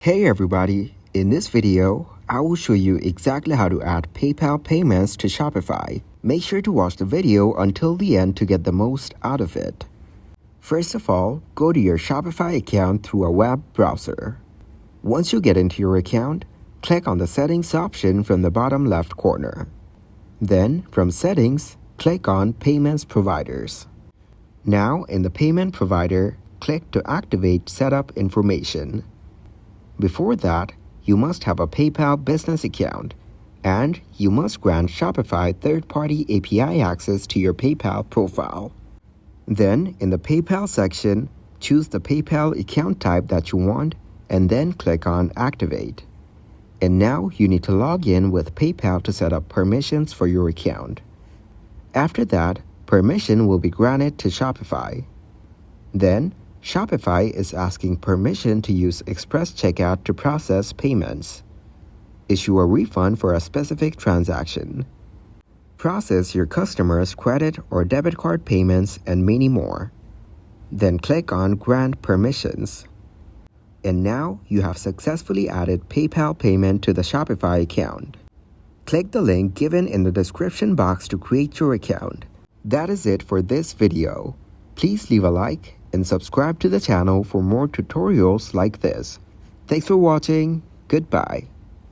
Hey everybody, in this video, I will show you exactly how to add PayPal payments to Shopify. Make sure to watch the video until the end to get the most out of it. First of all, go to your Shopify account through a web browser. Once you get into your account, click on the Settings option from the bottom left corner. Then, from Settings, click on Payments Providers. Now, in the Payment Provider, click to activate Setup Information. Before that, you must have a PayPal business account, and you must grant Shopify third-party API access to your PayPal profile. Then, in the PayPal section, choose the PayPal account type that you want, and then click on Activate. And now you need to log in with PayPal to set up permissions for your account. After that, permission will be granted to Shopify. Then, Shopify is asking permission to use Express Checkout to process payments. Issue a refund for a specific transaction. Process your customers' credit or debit card payments and many more. Then click on Grant Permissions. And now you have successfully added PayPal payment to the Shopify account. Click the link given in the description box to create your account. That is it for this video. Please leave a like and subscribe to the channel for more tutorials like this. Thanks for watching. Goodbye.